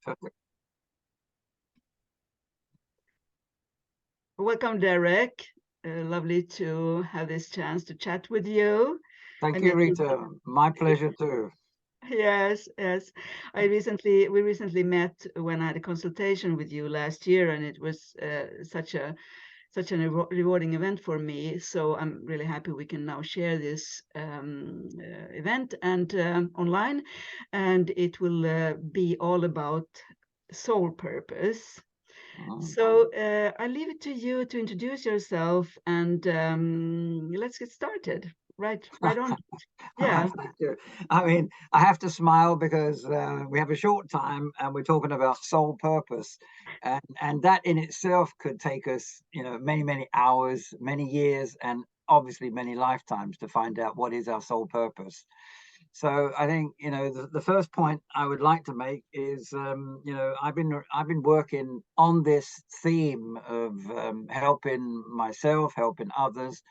Perfect. Welcome, Derek. Lovely to have this chance to chat with you. Thank And you, Rita. My pleasure too. yes, yes. We recently met when I had a consultation with you last year, and it was such a rewarding event for me. So I'm really happy we can now share this event and online, and it will be all about soul purpose. So I leave it to you to introduce yourself, and let's get started. Right on. Yeah. Thank you. I mean, I have to smile because we have a short time and we're talking about soul purpose. And that in itself could take us, many, many hours, many years, and obviously many lifetimes to find out what is our soul purpose. So I think, the first point I would like to make is, I've been working on this theme of helping myself, helping others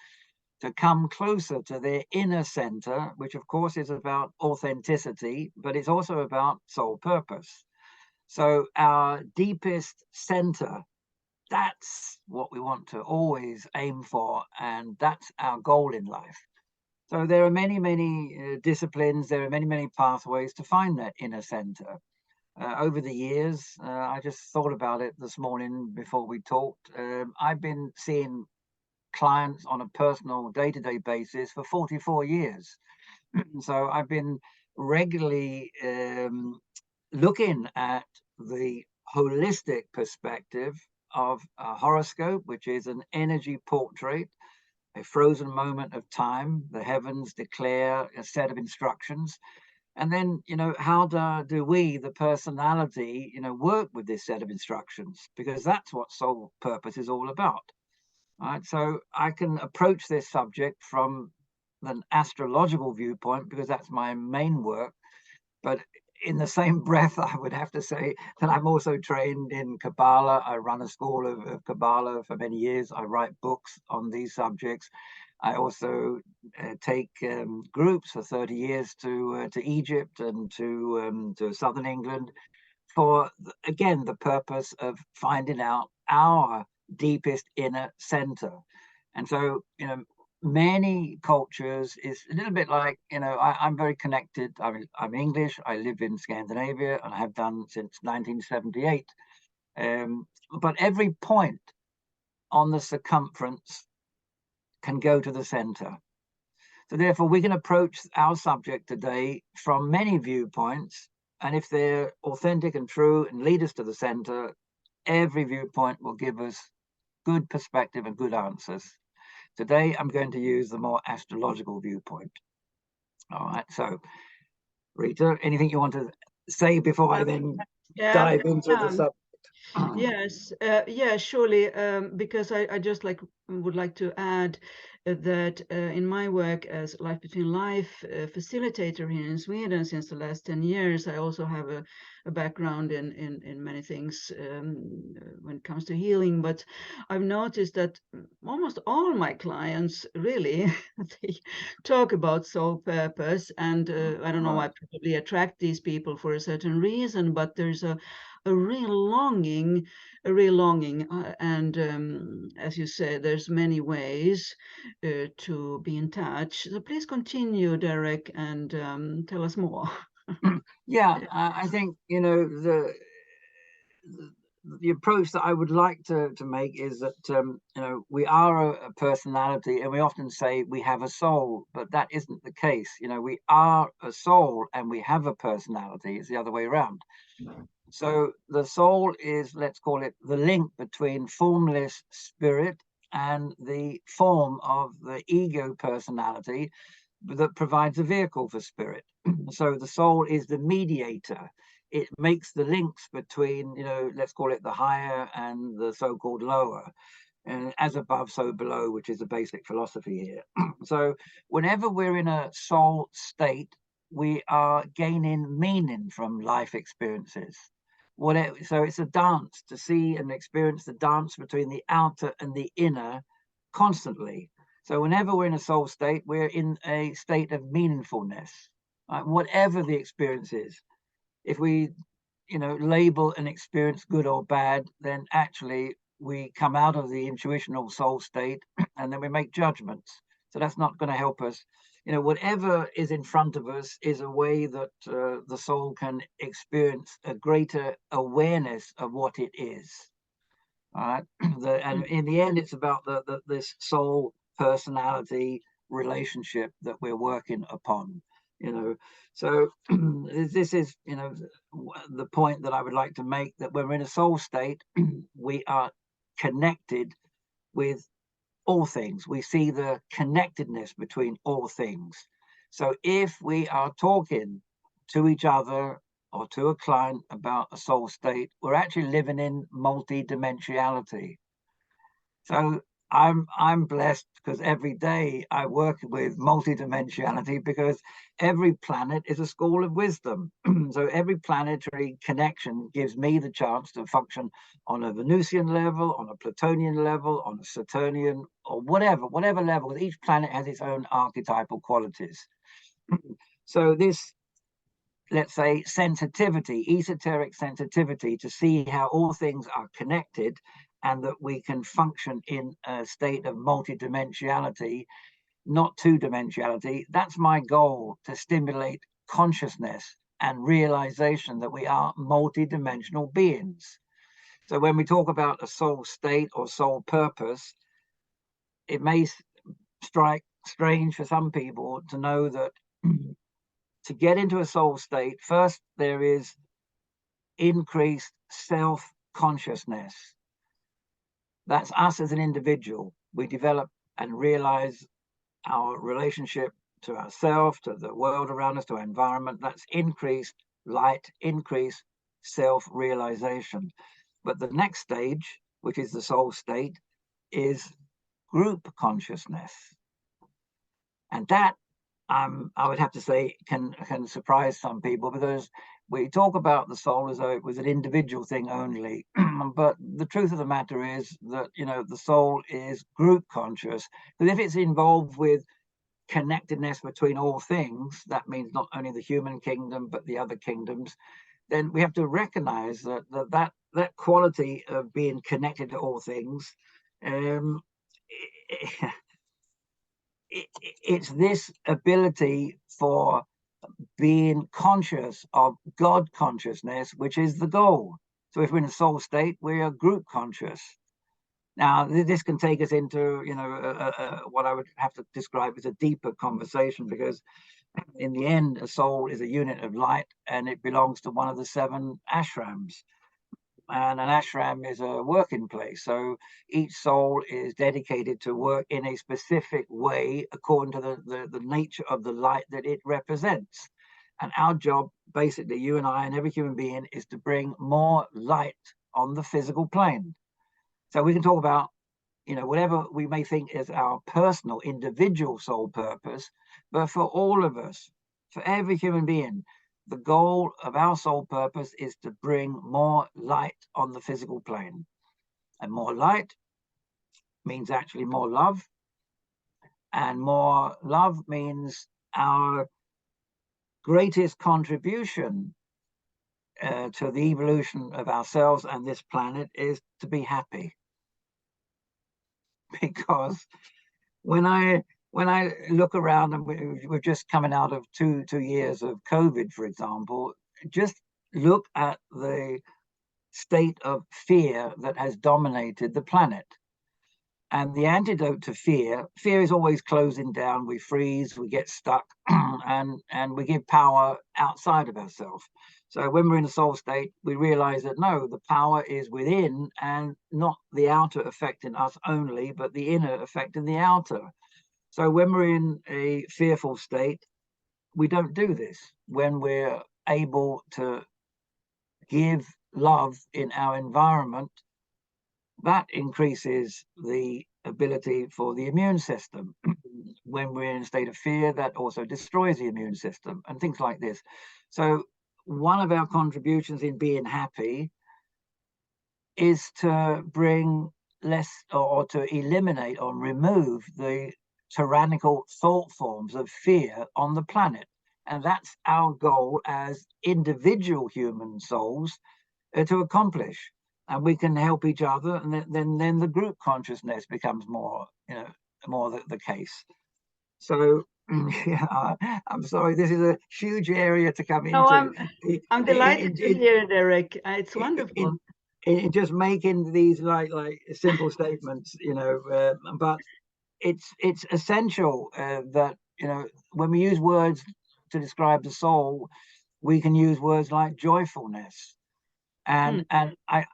to come closer to their inner center, which of course is about authenticity, but it's also about soul purpose. So our deepest center, that's what we want to always aim for, and that's our goal in life. So there are many, many disciplines, there are many, many pathways to find that inner center. Over the years, I just thought about it this morning before we talked. I've been seeing clients on a personal day-to-day basis for 44 years. So I've been regularly looking at the holistic perspective of a horoscope, which is an energy portrait, a frozen moment of time. The heavens declare a set of instructions. And then, how do we, the personality, work with this set of instructions? Because that's what soul purpose is all about. Right, so I can approach this subject from an astrological viewpoint because that's my main work. But in the same breath, I would have to say that I'm also trained in Kabbalah. I run a school of Kabbalah for many years. I write books on these subjects. I also take groups for 30 years to Egypt and to southern England for, again, the purpose of finding out our deepest inner center. And so, many cultures is a little bit like, I'm very connected. I'm English. I live in Scandinavia and I have done since 1978. But every point on the circumference can go to the center. So therefore, we can approach our subject today from many viewpoints. And if they're authentic and true and lead us to the center, every viewpoint will give us good perspective and good answers. Today, I'm going to use the more astrological viewpoint. All right. So, Rita, anything you want to say before I then dive into the subject? Yes, yeah, surely, because I just would like to add that in my work as Life Between Life facilitator here in Sweden since the last 10 years, I also have a background in many things when it comes to healing. But I've noticed that almost all my clients really they talk about soul purpose, and I don't know, I probably attract these people for a certain reason, but there's a real longing, and as you say, there's many ways to be in touch. So please continue, Derek, and tell us more. Yeah, I think the approach that I would like to make is that we are a personality, and we often say we have a soul, but that isn't the case. We are a soul and we have a personality. It's the other way around. So the soul is, let's call it, the link between formless spirit and the form of the ego personality that provides a vehicle for spirit. So the soul is the mediator. It makes the links between, let's call it the higher and the so-called lower. And as above, so below, which is the basic philosophy here. So whenever we're in a soul state, we are gaining meaning from life experiences. So it's a dance to see and experience the dance between the outer and the inner constantly. So whenever we're in a soul state, we're in a state of meaningfulness, right? Whatever the experience is. If we label an experience good or bad, then actually we come out of the intuitional soul state and then we make judgments. So that's not going to help us. Whatever is in front of us is a way that the soul can experience a greater awareness of what it is. All right. And in the end, it's about this soul personality relationship that we're working upon. So this is the point that I would like to make, that when we're in a soul state, we are connected with all things. We see the connectedness between all things. So if we are talking to each other or to a client about a soul state, we're actually living in multi-dimensionality. So I'm blessed because every day I work with multidimensionality, because every planet is a school of wisdom. So every planetary connection gives me the chance to function on a Venusian level, on a Plutonian level, on a Saturnian, or whatever level. Each planet has its own archetypal qualities. So this, let's say, sensitivity, esoteric sensitivity to see how all things are connected, and that we can function in a state of multidimensionality, not two-dimensionality. That's my goal, to stimulate consciousness and realization that we are multidimensional beings. So when we talk about a soul state or soul purpose, it may strike strange for some people to know that to get into a soul state, first there is increased self-consciousness. That's us as an individual. We develop and realize our relationship to ourselves, to the world around us, to our environment. That's increased light, increased self-realization. But the next stage, which is the soul state, is group consciousness. And that, I would have to say, can surprise some people, because we talk about the soul as though it was an individual thing only. But the truth of the matter is that, the soul is group conscious. Because if it's involved with connectedness between all things, that means not only the human kingdom, but the other kingdoms, then we have to recognize that quality of being connected to all things, it's this ability for being conscious of God consciousness, which is the goal. So if we're in a soul state, we are group conscious. Now, this can take us into, what I would have to describe as a deeper conversation, because in the end, a soul is a unit of light, and it belongs to one of the 7 ashrams. And an ashram is a working place. So each soul is dedicated to work in a specific way according to the nature of the light that it represents. And our job, basically, you and I and every human being, is to bring more light on the physical plane. So we can talk about, whatever we may think is our personal, individual soul purpose, but for all of us, for every human being, the goal of our soul purpose is to bring more light on the physical plane. And more light means actually more love. And more love means our greatest contribution to the evolution of ourselves and this planet is to be happy. Because when I look around, and we're just coming out of two years of COVID, for example, just look at the state of fear that has dominated the planet. And the antidote to fear is always closing down. We freeze, we get stuck, and we give power outside of ourselves. So when we're in a soul state, we realize that no, the power is within, and not the outer affecting us only, but the inner affecting the outer. So when we're in a fearful state, we don't do this. When we're able to give love in our environment, that increases the ability for the immune system. When we're in a state of fear, that also destroys the immune system, and things like this. So one of our contributions in being happy is to bring less, or to eliminate or remove the tyrannical thought forms of fear on the planet. And that's our goal as individual human souls to accomplish. And we can help each other, and then the group consciousness becomes more, more the case. So yeah, I'm sorry, this is a huge area to come No, into. I'm delighted to hear, Derek. It's wonderful. In just making these like simple statements, but it's essential that when we use words to describe the soul, we can use words like joyfulness, and I,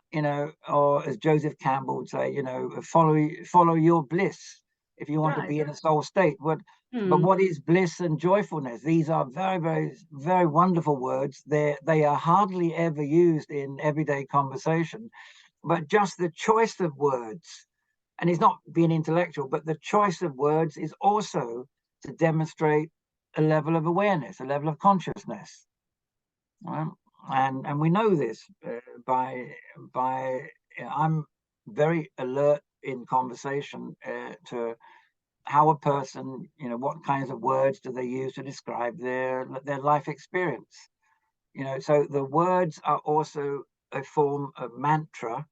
or as Joseph Campbell would say, follow your bliss if you want to Right. be in a soul state. But what is bliss and joyfulness? These are very, very, very wonderful words. They are hardly ever used in everyday conversation, but just the choice of words, and it's not being intellectual, but the choice of words is also to demonstrate a level of awareness, a level of consciousness. And we know this by I'm very alert in conversation to how a person, what kinds of words do they use to describe their life experience. So the words are also a form of mantra,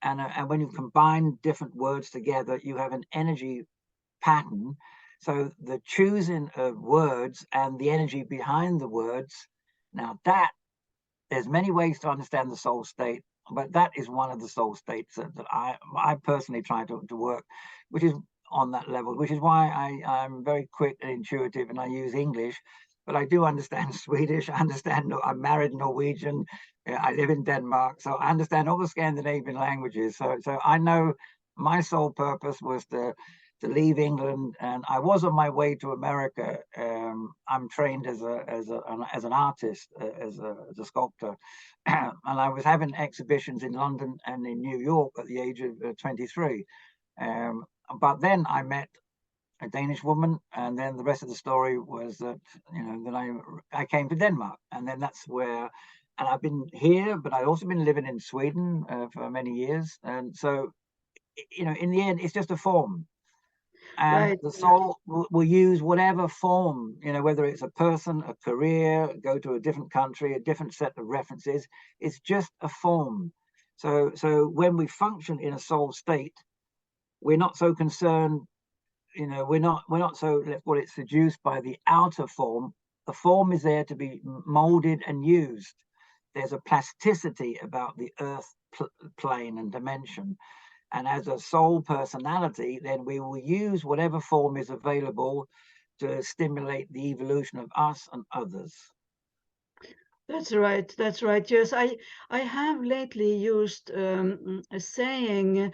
and when you combine different words together, you have an energy pattern. So the choosing of words and the energy behind the words, now that there's many ways to understand the soul state, but that is one of the soul states that I personally try to work, which is on that level, which is why I'm very quick and intuitive, and I use English, but I do understand Swedish. I understand. I'm married Norwegian. I live in Denmark, so I understand all the Scandinavian languages. So I know my sole purpose was to leave England, and I was on my way to America. I'm trained as an artist, as a sculptor, and I was having exhibitions in London and in New York at the age of 23. But then I met a Danish woman, and then the rest of the story was that then I came to Denmark, and then that's where. And I've been here, but I've also been living in Sweden for many years, and so in the end, it's just a form. And Right. the soul will use whatever form, whether it's a person, a career, go to a different country, a different set of references. It's just a form. So when we function in a soul state, we're not so concerned, we're not so, let's call it, seduced by the outer form. The form is there to be molded and used. There's a plasticity about the earth plane and dimension. And as a soul personality, then we will use whatever form is available to stimulate the evolution of us and others. That's right. That's right. Yes, I have lately used a saying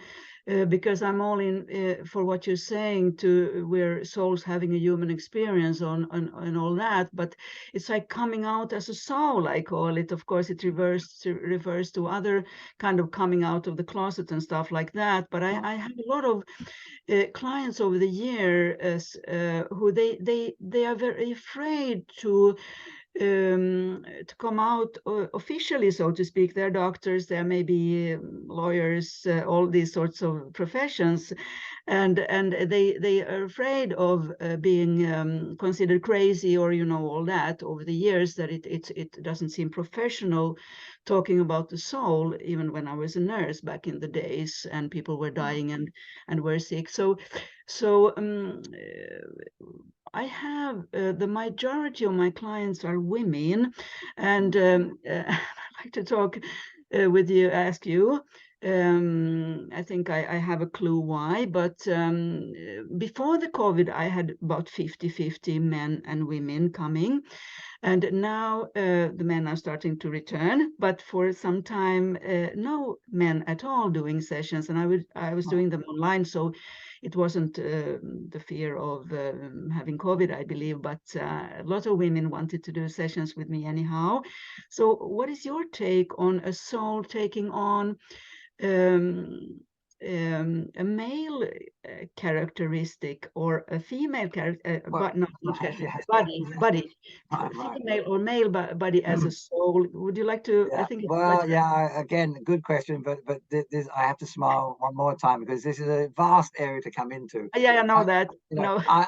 because I'm all in for what you're saying to where souls having a human experience on and all that. But it's like coming out as a soul, I call it. Of course, it refers to other kind of coming out of the closet and stuff like that. But I have a lot of clients over the years who they are very afraid to come out officially, so to speak. They're doctors, they're maybe lawyers, all these sorts of professions, and they are afraid of being considered crazy or all that over the years, that it doesn't seem professional talking about the soul, even when I was a nurse back in the days and people were dying and were sick. So I have the majority of my clients are women, and I'd like to talk with you, ask you. I think I have a clue why, but before the COVID, I had about 50-50 men and women coming. And now the men are starting to return, but for some time, no men at all doing sessions. And I was doing them online, so it wasn't the fear of having COVID, I believe, but a lot of women wanted to do sessions with me anyhow. So what is your take on a soul taking on a male characteristic or a female character, but not Yes. body, Right. female or male body as a soul? Would you like to? I Yeah. think it's quite. Well, yeah. Again, good question, but this, I have to smile one more time because this is a vast area to come into. Yeah, I know I, that. you know, No. I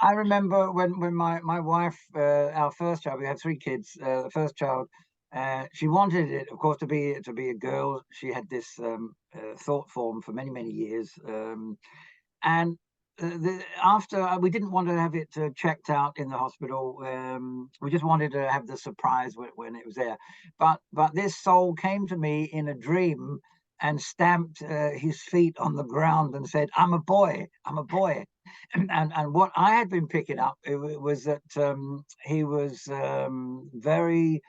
I remember when my wife, our first child, we had 3 kids. The first child, she wanted it, of course, to be a girl. She had this thought form for many years, and after we didn't want to have it checked out in the hospital. We just wanted to have the surprise when it was there. But this soul came to me in a dream and stamped his feet on the ground and said, "I'm a boy. I'm a boy." And what I had been picking up was that he was very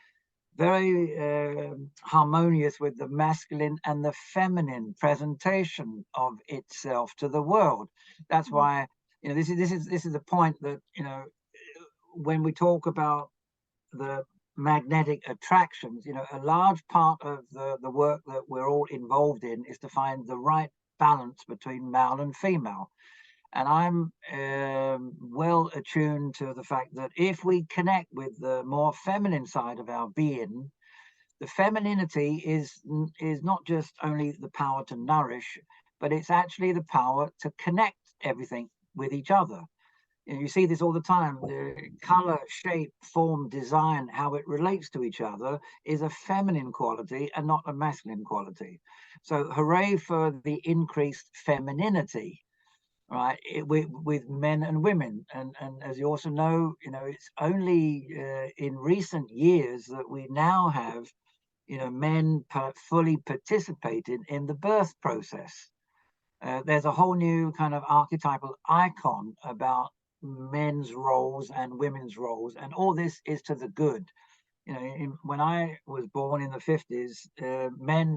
harmonious with the masculine and the feminine presentation of itself to the world. That's why, this is the point that, when we talk about the magnetic attractions, a large part of the work that we're all involved in is to find the right balance between male and female. And I'm well attuned to the fact that if we connect with the more feminine side of our being, the femininity is not just only the power to nourish, but it's actually the power to connect everything with each other. You see this all the time. The color, shape, form, design, how it relates to each other is a feminine quality and not a masculine quality. So hooray for the increased femininity, right, with men and women. And as you also know, it's only in recent years that we now have, men fully participating in the birth process. There's a whole new kind of archetypal icon about men's roles and women's roles, and all this is to the good. When I was born in the 50s,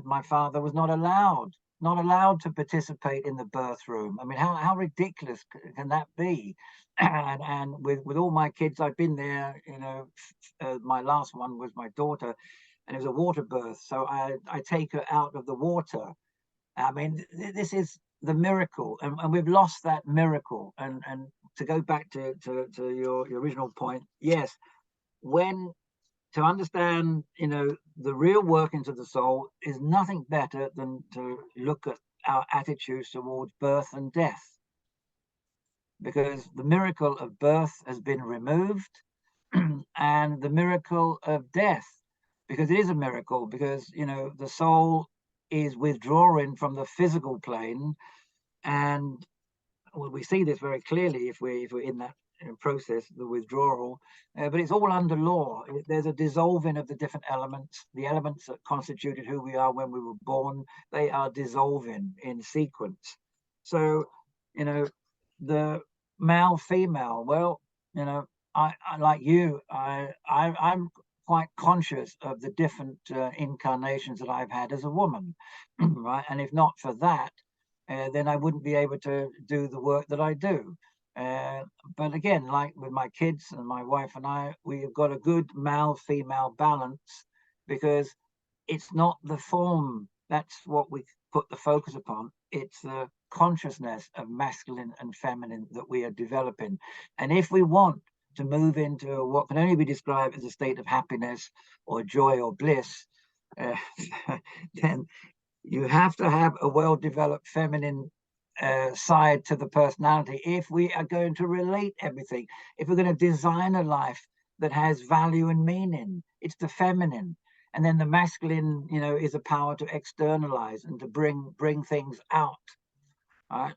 my father was not allowed to participate in the birth room. I mean, how ridiculous can that be? And with all my kids, I've been there. My last one was my daughter, and it was a water birth. So I take her out of the water. I mean, this is the miracle, and we've lost that miracle. And to go back to your original point, yes, when to understand, the real workings of the soul is nothing better than to look at our attitudes towards birth and death, because the miracle of birth has been removed, and the miracle of death, because it is a miracle, because the soul is withdrawing from the physical plane, and we see this very clearly if we're in that process, the withdrawal, but it's all under law. There's a dissolving of the different elements. The elements that constituted who we are when we were born, they are dissolving in sequence. So, the male, female, well, I like you, I'm quite conscious of the different incarnations that I've had as a woman, right? And if not for that, then I wouldn't be able to do the work that I do. But again, like with my kids and my wife and I, we've got a good male-female balance, because it's not the form that's what we put the focus upon. It's the consciousness of masculine and feminine that we are developing. And if we want to move into what can only be described as a state of happiness or joy or bliss, then you have to have a well-developed feminine side to the personality if we are going to relate everything. If we're going to design a life that has value and meaning, it's the feminine. And then the masculine, is a power to externalize and to bring things out.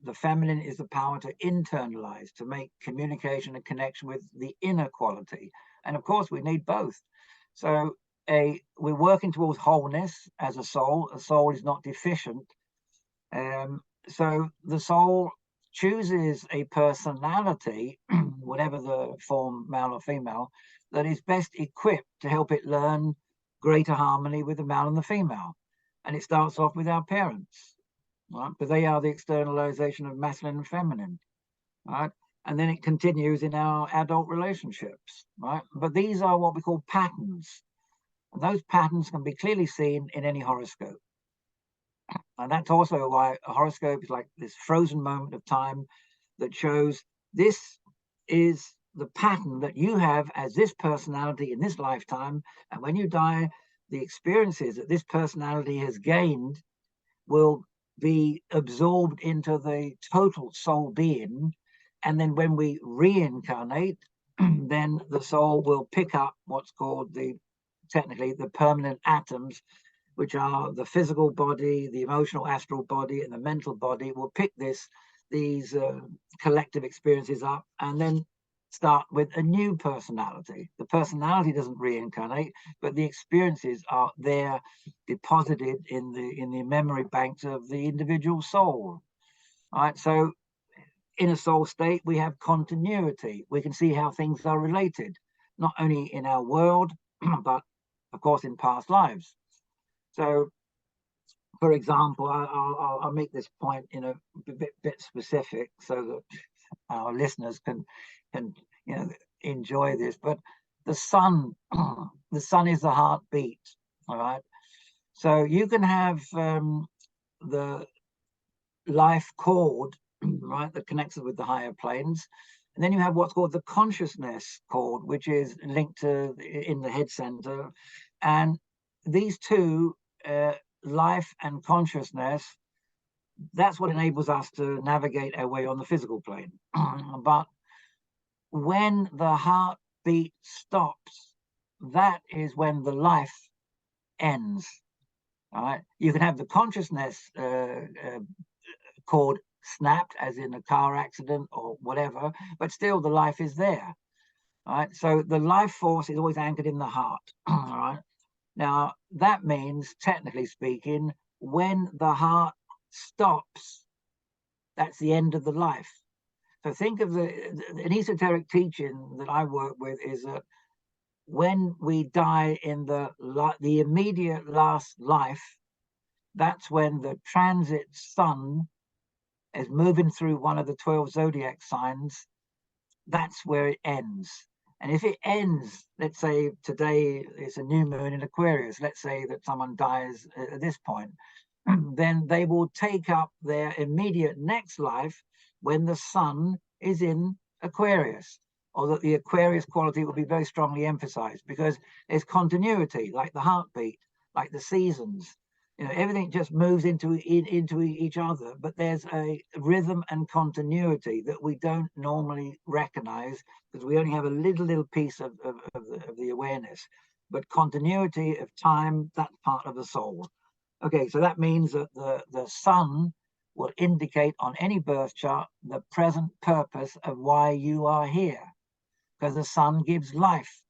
The feminine is the power to internalize, to make communication and connection with the inner quality. And of course, we need both. So we're working towards wholeness as a soul. A soul is not deficient. So the soul chooses a personality, whatever the form, male or female, that is best equipped to help it learn greater harmony with the male and the female. And it starts off with our parents, right? Because they are the externalization of masculine and feminine, right? And then it continues in our adult relationships, right? But these are what we call patterns. And those patterns can be clearly seen in any horoscope. And that's also why a horoscope is like this frozen moment of time that shows this is the pattern that you have as this personality in this lifetime. And when you die, the experiences that this personality has gained will be absorbed into the total soul being. And then when we reincarnate, then the soul will pick up what's called technically the permanent atoms, which are the physical body, the emotional astral body, and the mental body. Will pick these collective experiences up and then start with a new personality. The personality doesn't reincarnate, but the experiences are there, deposited in the memory banks of the individual soul. All right, so in a soul state, we have continuity. We can see how things are related, not only in our world, but of course in past lives. So, for example, I'll make this point in a bit specific so that our listeners can enjoy this. But the sun, the sun is the heartbeat. All right. So you can have the life cord, right, that connects us with the higher planes. And then you have what's called the consciousness cord, which is linked to in the head center. And these two, life and consciousness, that's what enables us to navigate our way on the physical plane. But when the heartbeat stops, that is when the life ends. All right. You can have the consciousness cord snapped, as in a car accident or whatever, but still the life is there. All right. So the life force is always anchored in the heart. All right. Now that means, technically speaking, when the heart stops, that's the end of the life. So think of an esoteric teaching that I work with is that when we die in the immediate last life, that's when the transit sun is moving through one of the 12 zodiac signs. That's where it ends. And if it ends, let's say today is a new moon in Aquarius, let's say that someone dies at this point, then they will take up their immediate next life when the sun is in Aquarius, or that the Aquarius quality will be very strongly emphasized, because there's continuity, like the heartbeat, like the seasons. Everything just moves into each other, but there's a rhythm and continuity that we don't normally recognize because we only have a little piece of the awareness. But continuity of time, that's part of the soul. Okay, so that means that the sun will indicate on any birth chart the present purpose of why you are here, because the sun gives life.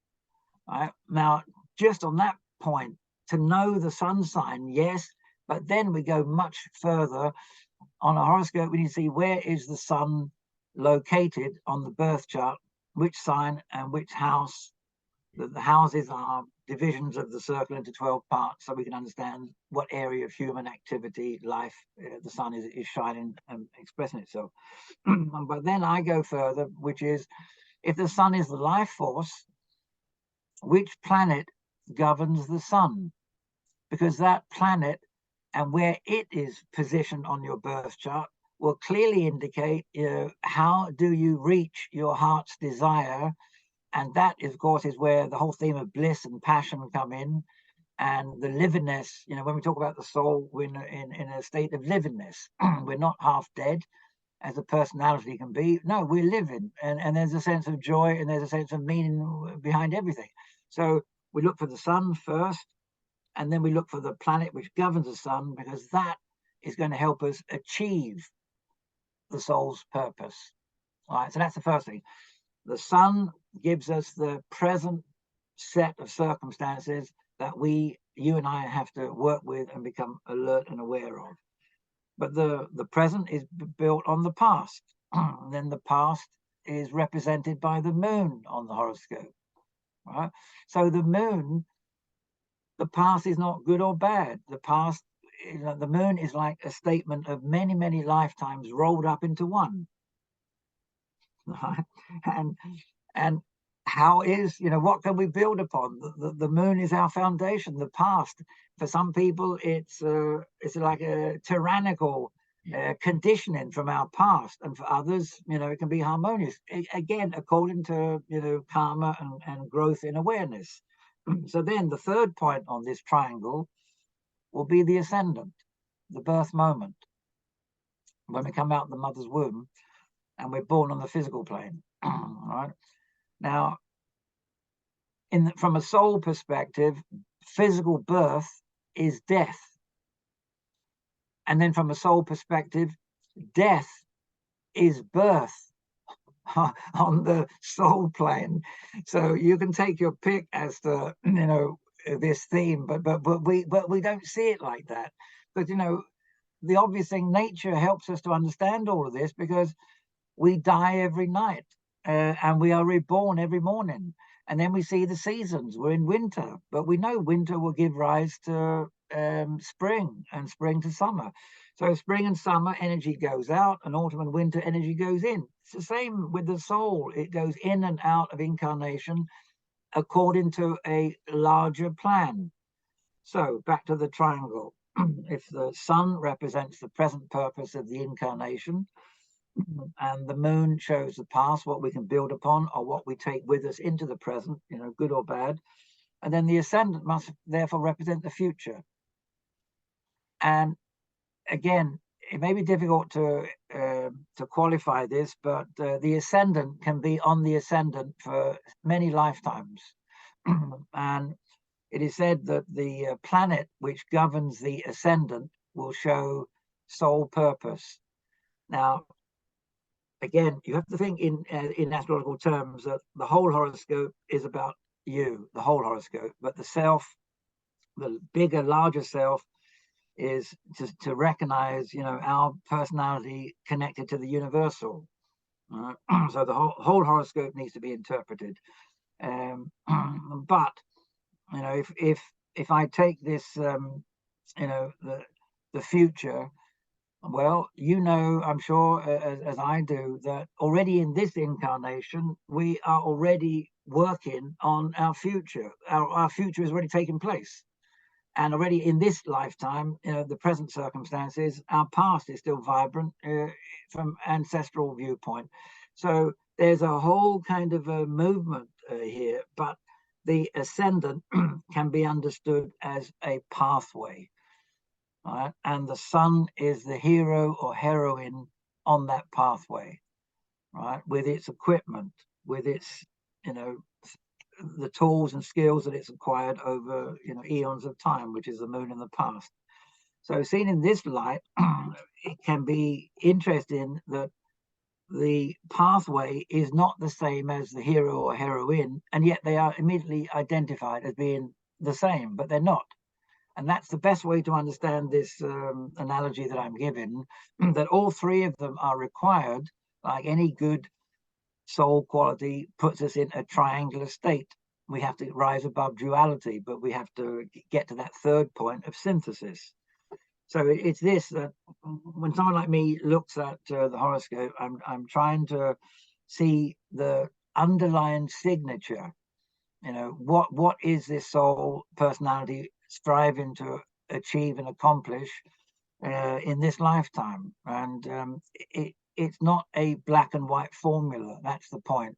Right? Now, just on that point, to know the sun sign, yes, but then we go much further. On a horoscope, we need to see where is the sun located on the birth chart, which sign and which house. The houses are divisions of the circle into 12 parts, so we can understand what area of human activity, life, the sun is shining and expressing itself. But then I go further, which is, if the sun is the life force, which planet governs the sun? Because that planet and where it is positioned on your birth chart will clearly indicate, how do you reach your heart's desire. And that, of course, is where the whole theme of bliss and passion come in, and the livingness. When we talk about the soul, we're in a state of livingness. We're not half dead, as a personality can be. No, we're living, and there's a sense of joy, and there's a sense of meaning behind everything. So we look for the sun first, and then we look for the planet which governs the sun, because that is going to help us achieve the soul's purpose. All right, so that's the first thing. The sun gives us the present set of circumstances that you and I have to work with and become alert and aware of. But the present is built on the past. Then the past is represented by the moon on the horoscope. Right? So the moon, the past is not good or bad. The past, the moon is like a statement of many lifetimes rolled up into one. Right? And how is, what can we build upon? The moon is our foundation. The past, for some people, it's like a tyrannical conditioning from our past, and for others, it can be harmonious, again according to karma and growth in awareness. So then the third point on this triangle will be the ascendant, the birth moment. When we come out of the mother's womb, and we're born on the physical plane. Right? Now, from a soul perspective, physical birth is death. And then from a soul perspective, death is birth on the soul plane. So you can take your pick as to, this theme, but we don't see it like that. But, the obvious thing, nature helps us to understand all of this, because we die every night, and we are reborn every morning. And then we see the seasons. We're in winter, but we know winter will give rise to spring, and spring to summer. So spring and summer energy goes out, and autumn and winter energy goes in. It's the same with the soul. It goes in and out of incarnation according to a larger plan. So back to the triangle. If the sun represents the present purpose of the incarnation, and the moon shows the past, what we can build upon, or what we take with us into the present, good or bad. And then the ascendant must therefore represent the future. And again, it may be difficult to qualify this, but the ascendant can be on the ascendant for many lifetimes. And it is said that the planet which governs the ascendant will show soul purpose. Now, again, you have to think in astrological terms that the whole horoscope is about you, the whole horoscope, but the self, the bigger, larger self, is just to recognize, our personality connected to the universal. So the whole horoscope needs to be interpreted. But if I take this, the future. Well, I'm sure, as I do, that already in this incarnation, we are already working on our future. Our future is already taking place. And already in this lifetime, the present circumstances, our past is still vibrant from ancestral viewpoint. So there's a whole kind of a movement here, but the ascendant can be understood as a pathway. Right? And the sun is the hero or heroine on that pathway, right? With its equipment, with its, the tools and skills that it's acquired over, eons of time, which is the moon in the past. So seen in this light, it can be interesting that the pathway is not the same as the hero or heroine, and yet they are immediately identified as being the same, but they're not. And that's the best way to understand this analogy that I'm giving, that all three of them are required, like any good soul quality puts us in a triangular state. We have to rise above duality, but we have to get to that third point of synthesis. So it's this, that when someone like me looks at the horoscope, I'm trying to see the underlying signature. What is this soul personality striving to achieve and accomplish in this lifetime? And it's not a black and white formula. That's the point.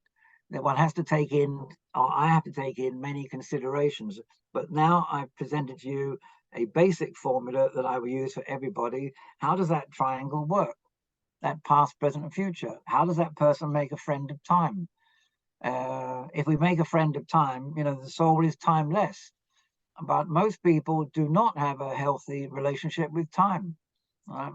That one has to take in, or I have to take in, many considerations. But now I've presented to you a basic formula that I will use for everybody. How does that triangle work? That past, present, and future. How does that person make a friend of time? If we make a friend of time, the soul is timeless. But most people do not have a healthy relationship with time. Right?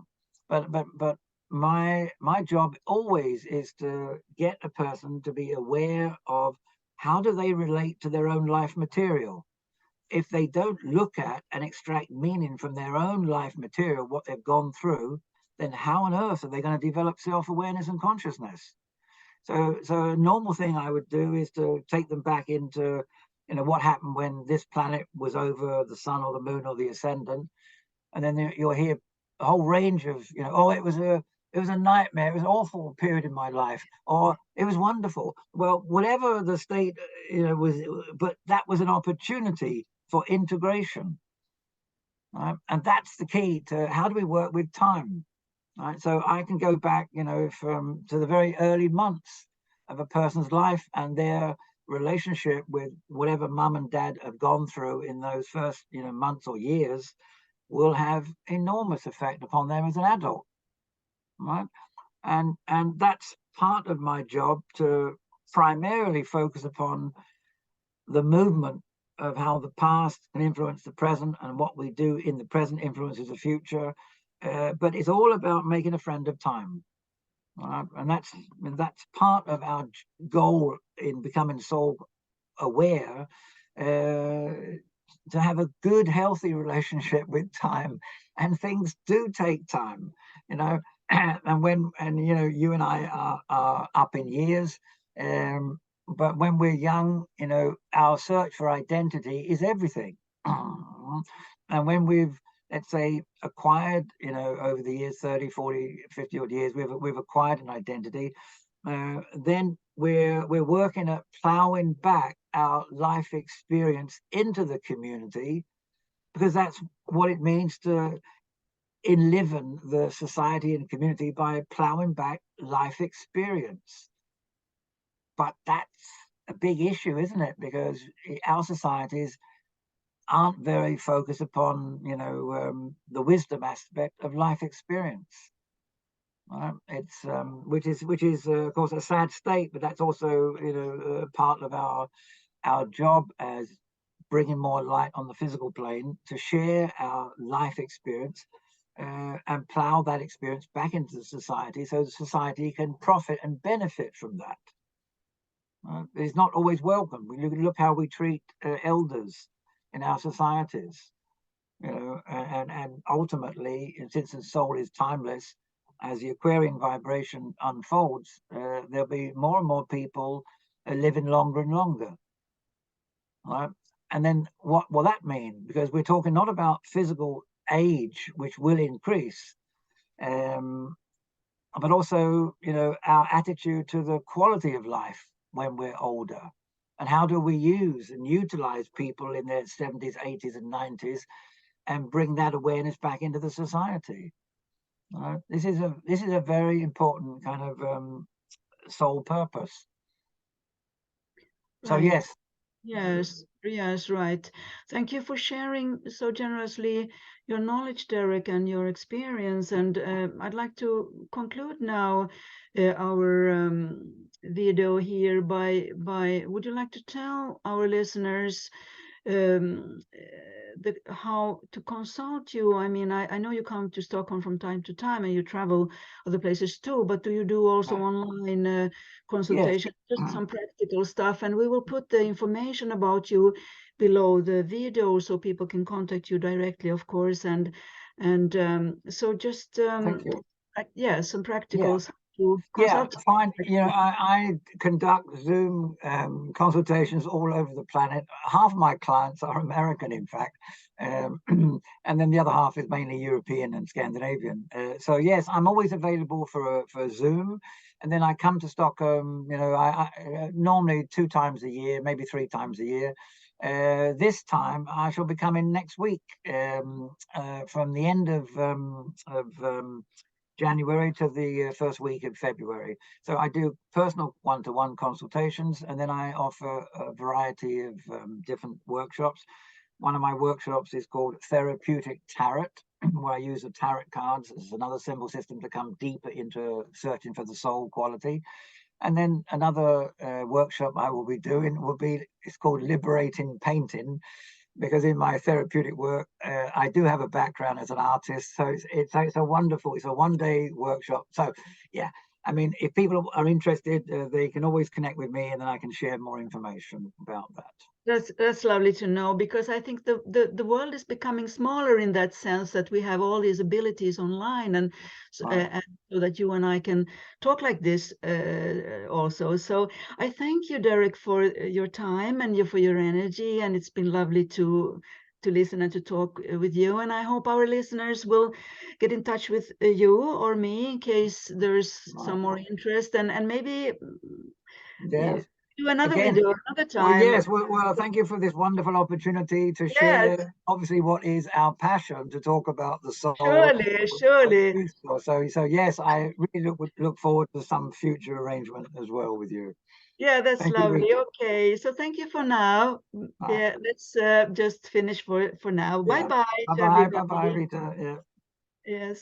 But my job always is to get a person to be aware of how do they relate to their own life material. If they don't look at and extract meaning from their own life material, what they've gone through, then how on earth are they going to develop self-awareness and consciousness? So a normal thing I would do is to take them back into, what happened when this planet was over the sun or the moon or the ascendant, and then you'll hear a whole range of, it was a nightmare, it was an awful period in my life, or it was wonderful. Well, whatever the state, was, but that was an opportunity for integration, right? And that's the key to how do we work with time. Right, so I can go back, to the very early months of a person's life, and their relationship with whatever mum and dad have gone through in those first, months or years will have enormous effect upon them as an adult, right? And that's part of my job to primarily focus upon the movement of how the past can influence the present, and what we do in the present influences the future. But it's all about making a friend of time. And that's part of our goal in becoming soul aware, to have a good, healthy relationship with time. And things do take time, you know. And you know, you and I are up in years, but when we're young, you know, our search for identity is everything. And when we've, let's say, acquired, you know, over the years, 30, 40, 50 odd years, we've acquired an identity, then we're working at plowing back our life experience into the community, because that's what it means to enliven the society and community, by plowing back life experience. But that's a big issue, isn't it? Because our societies aren't very focused upon, you know, the wisdom aspect of life experience. It's which is of course a sad state, but that's also, you know, part of our job as bringing more light on the physical plane, to share our life experience, and plow that experience back into the society, so the society can profit and benefit from that. It's not always welcome. We look how we treat elders in our societies, you know, and ultimately, since the soul is timeless, as the Aquarian vibration unfolds, there'll be more and more people living longer and longer. Right? And then what will that mean? Because we're talking not about physical age, which will increase, but also, you know, our attitude to the quality of life when we're older. And how do we use and utilize people in their 70s, 80s, and 90s, and bring that awareness back into the society? This is a very important kind of soul purpose. So Right. yes. Yes, right. Thank you for sharing so generously your knowledge, Derek, and your experience. And I'd like to conclude now our video here by would you like to tell our listeners how to consult you? I mean, I know you come to Stockholm from time to time and you travel other places too, but do you do also online Yes. consultation, just some practical stuff? And we will put the information about you below the video so people can contact you directly, of course. And so just Thank you. yeah, some Yeah. practicals to Yeah, consult. fine. You know, I conduct Zoom consultations all over the planet. Half of my clients are American, in fact, and then the other half is mainly European and Scandinavian. So yes, I'm always available for Zoom, and then I come to Stockholm. You know, I normally 2 times a year, maybe 3 times a year. This time I shall be coming next week, from the end of January to the first week of February. So I do personal one-to-one consultations, and then I offer a variety of different workshops. One of my workshops is called Therapeutic Tarot, where I use the tarot cards as another symbol system to come deeper into searching for the soul quality. And then another workshop I will be doing it's called Liberating Painting, because in my therapeutic work, I do have a background as an artist. So it's a wonderful, it's a 1-day workshop. So yeah, I mean, if people are interested, they can always connect with me, and then I can share more information about that. That's lovely to know, because I think the world is becoming smaller in that sense, that we have all these abilities online, and so, Right. and so that you and I can talk like this also. So I thank you, Derek, for your time and for your energy, and it's been lovely to listen and to talk with you. And I hope our listeners will get in touch with you or me in case there's some more interest, and maybe Yes. do another Again, video another well, time. yes. Well, thank you for this wonderful opportunity to Yes. share, obviously, what is our passion, to talk about the soul. Surely, surely. So yes, I really look forward to some future arrangement as well with you. Yeah, that's Thank you, lovely. Rita. Okay, so thank you for now. Bye. Yeah, let's just finish for now. Bye Yeah. bye Bye to bye. Bye bye, everybody. Rita. Yeah. Yes.